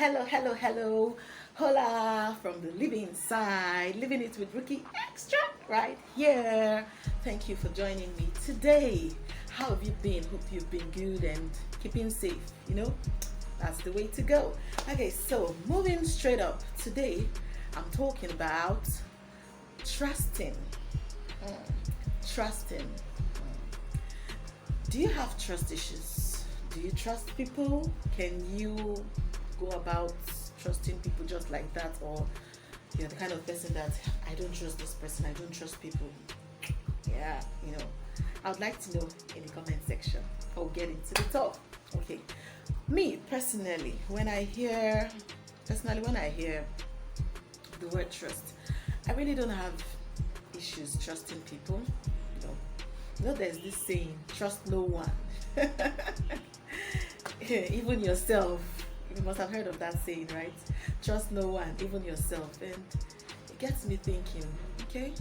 hello. Hola from the living side, living it with Ruky Extra right here. Thank you for joining me today. How have you been? Hope you've been good and keeping safe. That's the way to go. Okay, so moving straight up. Today, I'm talking about trusting. Mm, Trusting. Do you have trust issues? Do you trust people? Can you go about trusting people just like that? Or you're the kind of person that I don't trust this person, I don't trust people? Yeah, I would like to know in the comment section. I'll get into the talk. Okay. Me personally, when I hear the word trust, I really don't have issues trusting people. You know, there's this saying, trust no one. Even yourself. You must have heard of that saying, right? Trust no one, even yourself. And it gets me thinking, okay,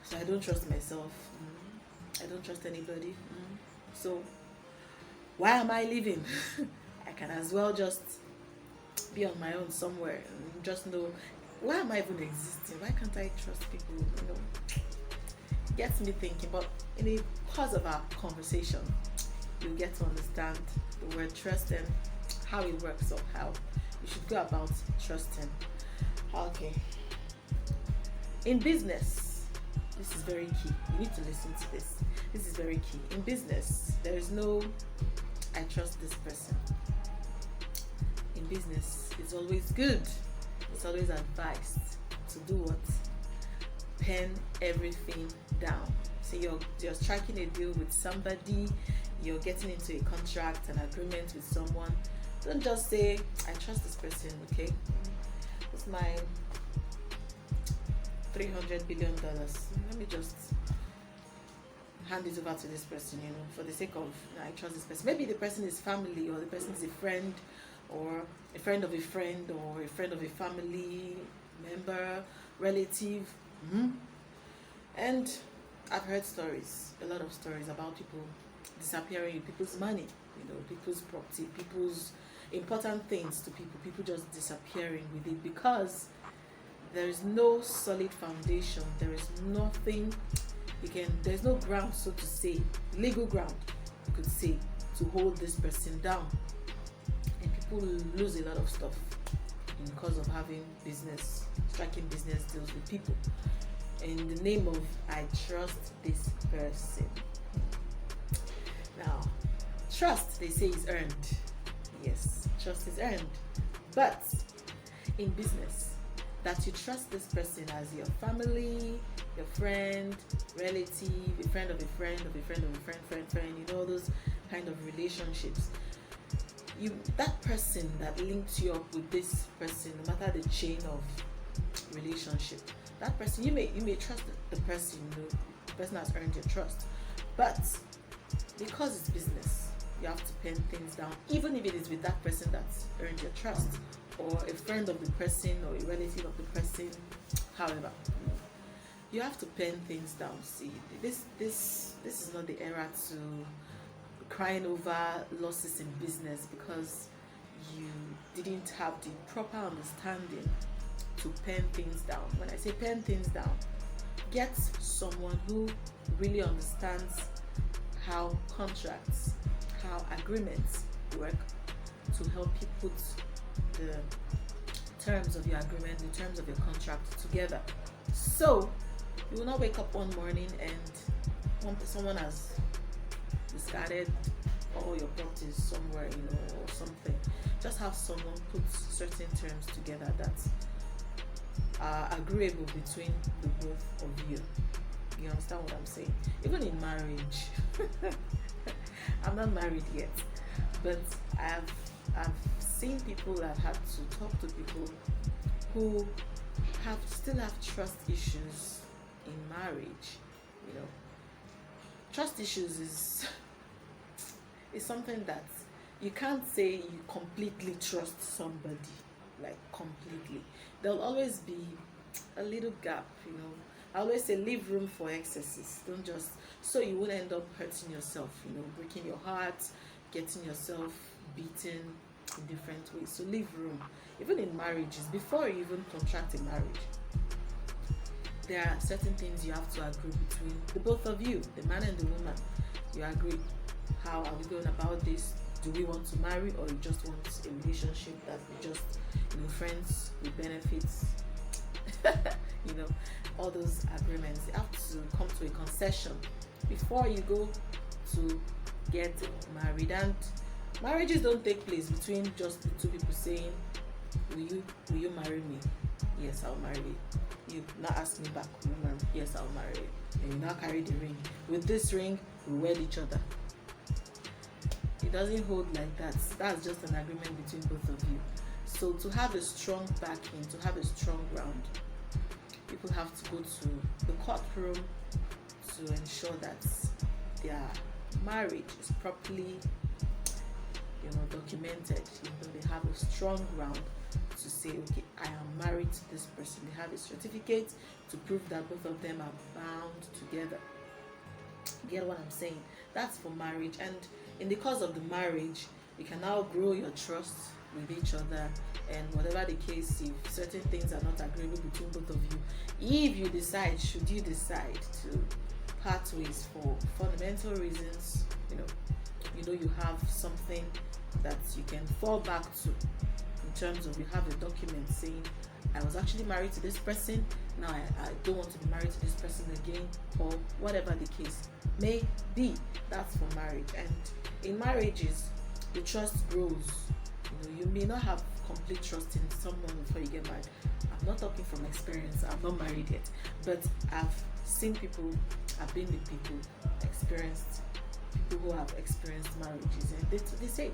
so I don't trust myself. I don't trust anybody. So why am I living? I can as well just be on my own somewhere and just know, why am I even existing? Why can't I trust people? It gets me thinking. But in the course of our conversation, you'll get to understand the word trust and how it works, or how you should go about trusting. Okay. In business, this is very key. You need to listen to this. This is very key. In business, there is no I trust this person. In business, it's always good. It's always advised to do what? Pen everything down. So you're striking a deal with somebody, you're getting into a contract, an agreement with someone. Don't just say, I trust this person, okay? It's my $300 billion. Let me just hand it over to this person, for the sake of, I trust this person. Maybe the person is family, or the person is a friend, or a friend of a friend, or a friend of a family member, relative. And I've heard stories, a lot of stories about people disappearing with people's money, people's property, people's important things to people just disappearing with it, because there is no solid foundation. There is nothing there's no ground, so to say, legal ground, you could say, to hold this person down. And people lose a lot of stuff because of striking business deals with people in the name of, I trust this person. Now, trust, they say, is earned. Yes, trust is earned. But in business, that you trust this person as your family, your friend, relative, a friend of a friend of a friend of a friend, those kind of relationships. That person that links you up with this person, no matter the chain of relationship, that person, you may trust the person, the person has earned your trust. But because it's business, you have to pen things down, even if it is with that person that's earned your trust, or a friend of the person, or a relative of the person. However, you have to pen things down. See, this is not the era to crying over losses in business because you didn't have the proper understanding to pen things down. When I say pen things down, get someone who really understands how contracts, how agreements work, to help you put the terms of your agreement, the terms of your contract together. So you will not wake up one morning and someone has discarded all your properties somewhere, or something. Just have someone put certain terms together that are agreeable between the both of you. You understand what I'm saying? Even in marriage, I'm not married yet, but I've seen people, I've had to talk to people who still have trust issues in marriage. Trust issues is something that you can't say you completely trust somebody, like completely. There'll always be a little gap. I always say, leave room for excesses. Don't just, so you won't end up hurting yourself, breaking your heart, getting yourself beaten, in different ways. So leave room. Even in marriages, before you even contract a marriage, there are certain things you have to agree between the both of you, the man and the woman. You agree, how are we going about this? Do we want to marry, or you just want a relationship that we just, friends with benefits? All those agreements, you have to come to a concession before you go to get married. And marriages don't take place between just the two people saying, will you marry me? Yes, I'll marry you. You not ask me back, will you marry me? Yes, I'll marry you. And you now carry the ring. With this ring, we wed each other. It doesn't hold like that. That's just an agreement between both of you. So to have a strong backing, to have a strong ground, people have to go to the courtroom to ensure that their marriage is properly, documented. They have a strong ground to say, okay, I am married to this person. They have a certificate to prove that both of them are bound together. You get what I'm saying? That's for marriage. And in the course of the marriage, you can now grow your trust with each other, and whatever the case, if certain things are not agreeable between both of you, if you decide, should you decide to part ways for fundamental reasons, you have something that you can fall back to, in terms of you have a document saying, I was actually married to this person, now I don't want to be married to this person again, or whatever the case may be. That's for marriage. And in marriages, the trust grows. You may not have complete trust in someone before you get married. I'm not talking from experience. I'm not married yet, but I've seen people, I've been with people, people who have experienced marriages, and they say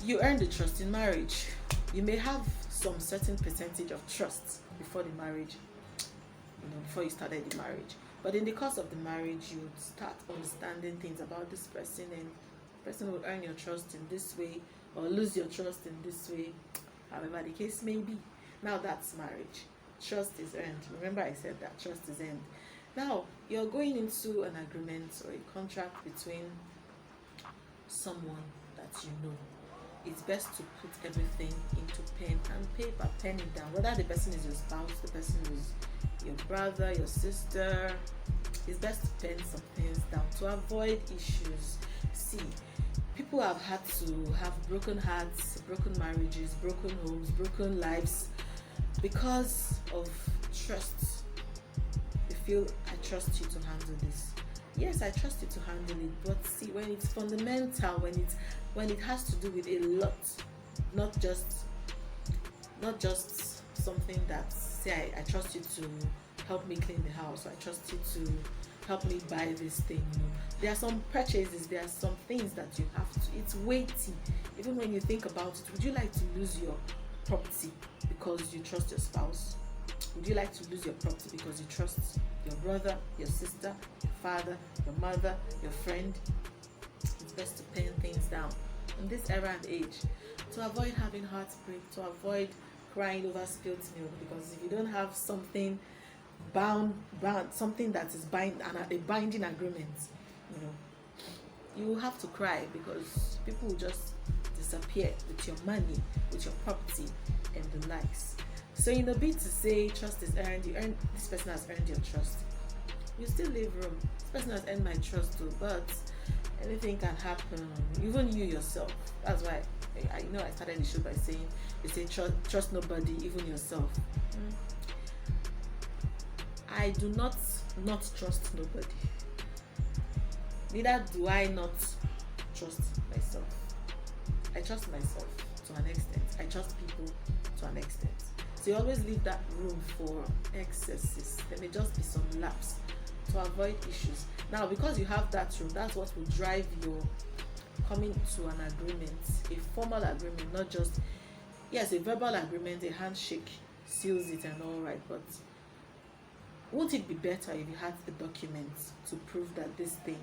you earn the trust in marriage. You may have some certain percentage of trust before the marriage, before you started the marriage, but in the course of the marriage, you start understanding things about this person, and the person will earn your trust in this way or lose your trust in this way, however the case may be. Now that's marriage. Trust is earned. Remember I said that trust is earned. Now you're going into an agreement or a contract between someone that you know. It's best to put everything into pen and paper, pen it down. Whether the person is your spouse, the person is your brother, your sister, it's best to pen some things down to avoid issues. See, people have had to have broken hearts, broken marriages, broken homes, broken lives because of trust. You feel, I trust you to handle this. Yes, I trust you to handle it, but see, when it's fundamental, when it has to do with a lot, not just something that, say, I trust you to help me clean the house, or I trust you to help me buy this thing. There are some purchases, there are some things that you have to, it's weighty. Even when you think about it, would you like to lose your property because you trust your spouse? Would you like to lose your property because you trust your brother, your sister, your father, your mother, your friend? It's best to pen things down in this era and age to avoid having heartbreak, to avoid crying over spilled milk, because if you don't have something bound something that is a binding agreement, you will have to cry, because people will just disappear with your money, with your property and the likes. So in the bid to say trust is earned, this person has earned your trust, you still leave room. This person has earned my trust too, but anything can happen, even you yourself. That's why I started the show by saying, you say trust nobody, even yourself. I do not trust nobody. Neither do I not trust myself. I trust myself to an extent. I trust people to an extent. So you always leave that room for excesses. There may just be some lapse to avoid issues. Now, because you have that room, that's what will drive your coming to an agreement, a formal agreement, not just, yes, a verbal agreement, a handshake seals it and all right, but won't it be better if you had the documents to prove that this thing,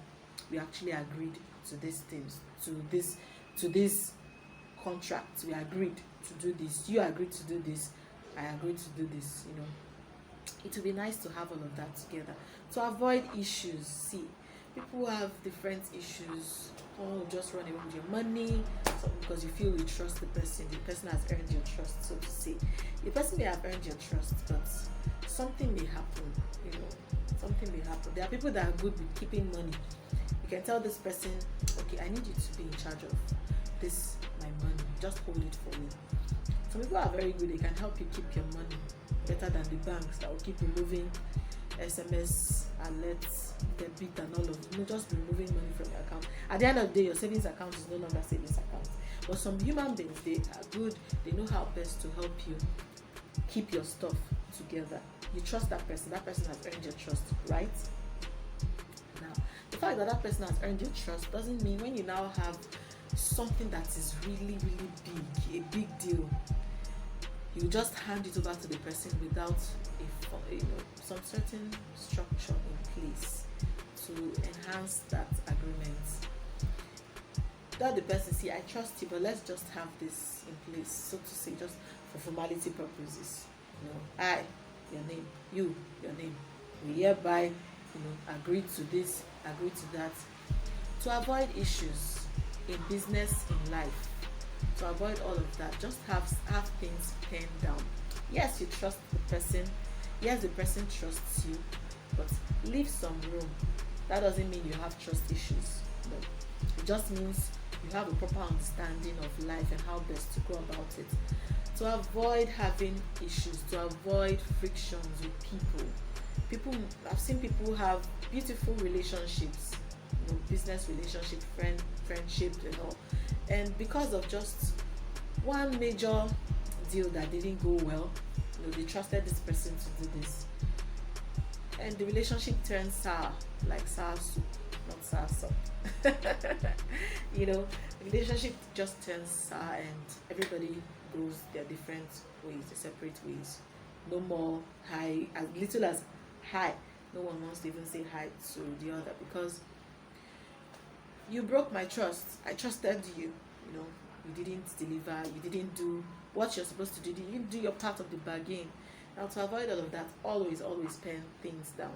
we actually agreed to these things, to this contract, we agreed to do this, you agreed to do this, I agreed to do this, It would be nice to have all of that together to avoid issues. See, people have different issues. Someone will just run away with your money, So because you feel you trust the person has earned your trust, so to say. The person may have earned your trust, but something may happen, you know, something may happen. There are people that are good with keeping money. You can tell this person, okay, I need you to be in charge of this, my money, just hold it for me. Some people are very good, they can help you keep your money better than the banks that will keep removing SMS, alerts, debit and all of it. You know, just removing money from your account. At the end of the day, your savings account is no longer savings account. But some human beings, they are good, they know how best to help you keep your stuff together. You trust that person has earned your trust, right? Now, the fact that that person has earned your trust doesn't mean when you now have something that is really, really big, a big deal, you just hand it over to the person without some certain structure in place to enhance that agreement. Tell the person, see, I trust you, but let's just have this in place, so to say, just for formality purposes. You know, I, your name, you, your name. We hereby, agree to this, agree to that. To avoid issues in business, in life, to avoid all of that, just have things penned down. Yes, you trust the person. Yes, the person trusts you, but leave some room. That doesn't mean you have trust issues. No. It just means you have a proper understanding of life and how best to go about it. To avoid having issues, to avoid frictions with people. I've seen people have beautiful relationships, business relationship, friendship and all. And because of just one major deal that didn't go well, they trusted this person to do this. And the relationship turned sour, like sour soup, not sour soup. The relationship just turns sour and everybody goes their different ways, their separate ways. No more hi, as little as hi. No one wants to even say hi to the other because you broke my trust. I trusted you. You didn't deliver. You didn't do what you're supposed to do. You didn't do your part of the bargain. Now, to avoid all of that, always pen things down.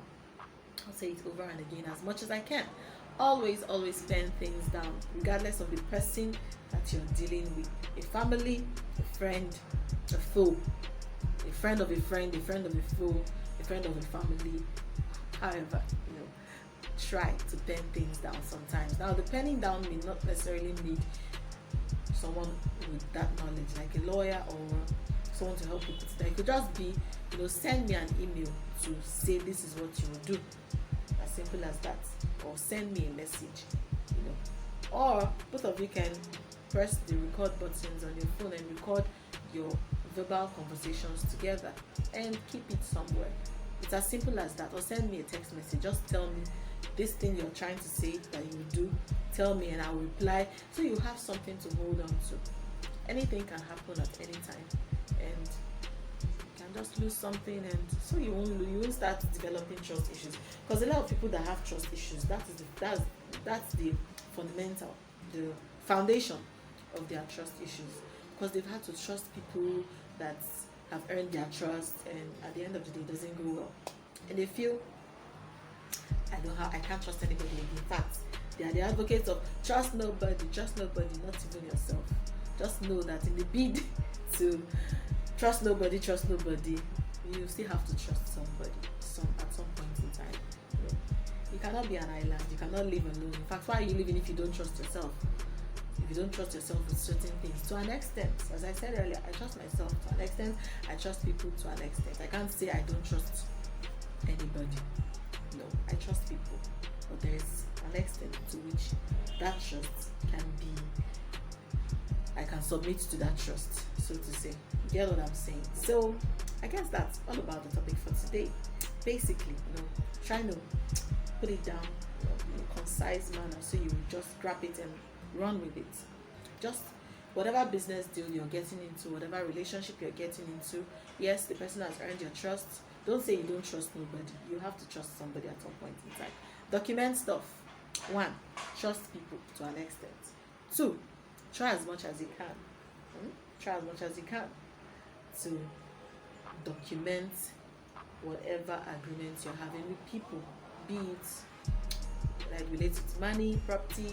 I'll say it over and again as much as I can. Always pen things down, regardless of the person that you're dealing with. A family, a friend, a foe, a friend of a friend, a friend of a foe, a friend of a family. However, try to pen things down sometimes. Now, the penning down may not necessarily need someone with that knowledge, like a lawyer or someone to help you put it down. It could just be, send me an email to say this is what you will do. As simple as that. Or send me a message. Or both of you can press the record buttons on your phone and record your verbal conversations together and keep it somewhere. It's as simple as that. Or send me a text message. Just tell me this thing you're trying to say that you will do. Tell me and I'll reply. So you have something to hold on to. Anything can happen at any time. And you can just lose something, and so you won't start developing trust issues. Because a lot of people that have trust issues, that's the fundamental, the foundation of their trust issues. Because they've had to trust people that have earned their trust, and at the end of the day, it doesn't go well. And they feel, I can't trust anybody. In fact, they are the advocates of trust nobody, not even yourself. Just know that in the bid to trust nobody, you still have to trust somebody at some point in time. You cannot be an island. You cannot live alone. In fact, why are you living if you don't trust yourself? If you don't trust yourself with certain things, to an extent, as I said earlier, I trust myself to an extent. I trust people to an extent. I can't say I don't trust anybody. No, I trust people, but there is an extent to which that trust can be. I can submit to that trust, so to say. You get what I'm saying? So I guess that's all about the topic for today. Basically, trying to put it down in a concise manner so you just grab it and run with it. Just whatever business deal you're getting into, whatever relationship you're getting into, yes, the person has earned your trust. Don't say you don't trust nobody. You have to trust somebody at some point in time. Document stuff. 1, trust people to an extent. 2, try as much as you can. Try as much as you can to document whatever agreements you're having with people, be it like related to money, property,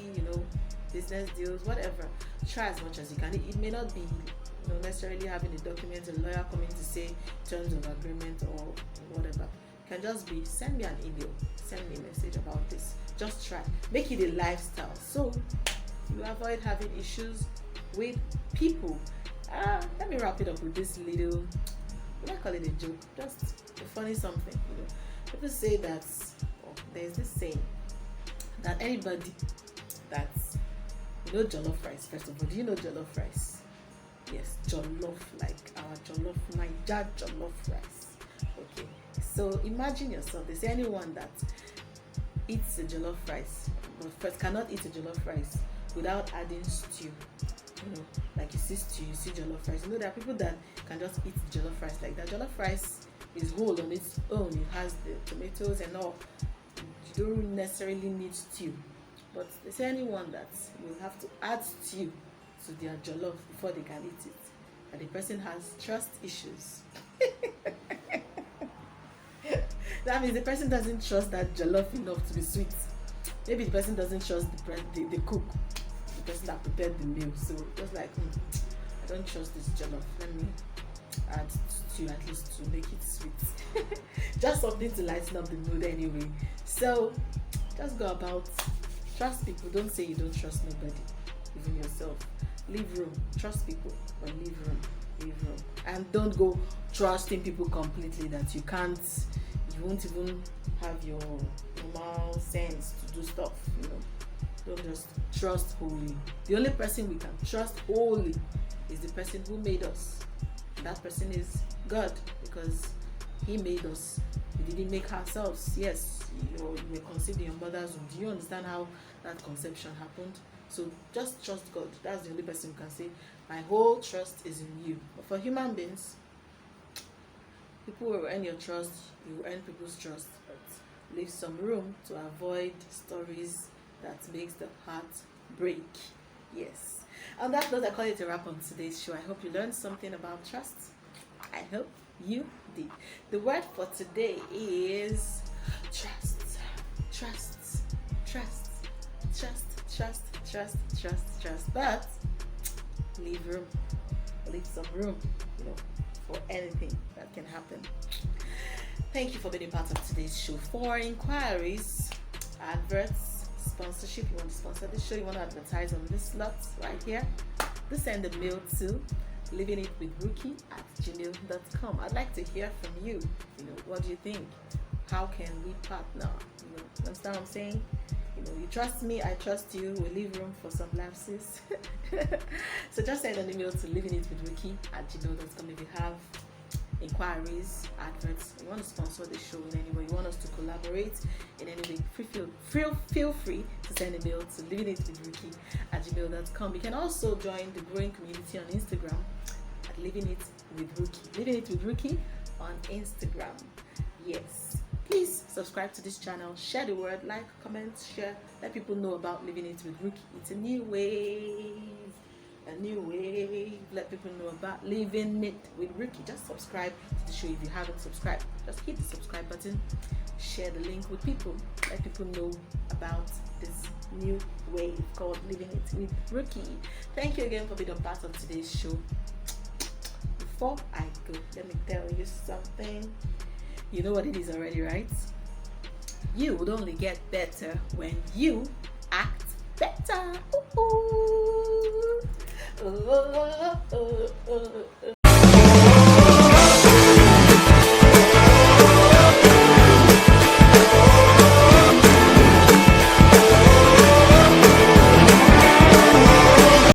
business deals, whatever. Try as much as you can. It may not be necessarily having a document, a lawyer coming to say terms of agreement or whatever. It can just be send me an email, send me a message about this. Just try. Make it a lifestyle so you avoid having issues with people. Let me wrap it up with this little, I call it a joke, just a funny something. People say that there's this saying that anybody that's jollof rice. First of all, do you know jollof rice? Yes, jollof, like our jollof, Naija jollof rice. Okay, so imagine yourself. They say anyone that eats a jollof rice, but first cannot eat a jollof rice without adding stew. Like you see stew, you see jollof rice. There are people that can just eat jollof rice like that. Jollof rice is whole on its own. It has the tomatoes and all. You don't necessarily need stew. But they say anyone that will have to add stew to their jollof before they can eat it, and the person has trust issues. That means the person doesn't trust that jollof enough to be sweet. Maybe the person doesn't trust the cook, the person that prepared the meal. So just like, I don't trust this jollof. Let me add stew at least to make it sweet. Just something to lighten up the mood anyway. So just go about. Trust people. Don't say you don't trust nobody, even yourself. Leave room. Trust people, but leave room. Leave room. And don't go trusting people completely that you won't even have your normal sense to do stuff. Don't just trust wholly. The only person we can trust wholly is the person who made us. And that person is God, because He made us. We didn't make ourselves. Yes, you were conceived in your mother's womb. Do you understand how that conception happened? So just trust God. That's the only person who can say, my whole trust is in you. But for human beings, people will earn your trust, you will earn people's trust, but leave some room to avoid stories that makes the heart break. Yes. On that note, I call it a wrap on today's show. I hope you learned something about trust. I hope you did. The word for today is trust. Trust. Trust. Trust. Trust. Trust. Trust. Trust. But leave room. Leave some room, for anything that can happen. Thank you for being part of today's show. For inquiries, adverts, sponsorship, you want to sponsor this show, you want to advertise on this slot right here, please send a mail to livingitwithruky@gmail.com. I'd like to hear from you. What do you think? How can we partner? Understand what I'm saying? You trust me, I trust you. We leave room for some lapses. So just send an email to livingitwithruky@gmail.com if you have inquiries, adverts, you want to sponsor the show in any way, you want us to collaborate in any way, feel free to send a mail to livingitwithruky@gmail.com. You can also join the growing community on Instagram at Living It with Ruky. Living It with Ruky on Instagram. Yes. Please subscribe to this channel, share the word, like, comment, share, let people know about Living It with Ruky. It's a new wave. Let people know about Living It with Ruky. Just subscribe to the show if you haven't subscribed. Just hit the subscribe button, share the link with people, let people know about this new wave called Living It with Ruky. Thank you again for being a part of today's show. Before I go, let me tell you something. You know what it is already, right? You would only get better when you act better. Ooh.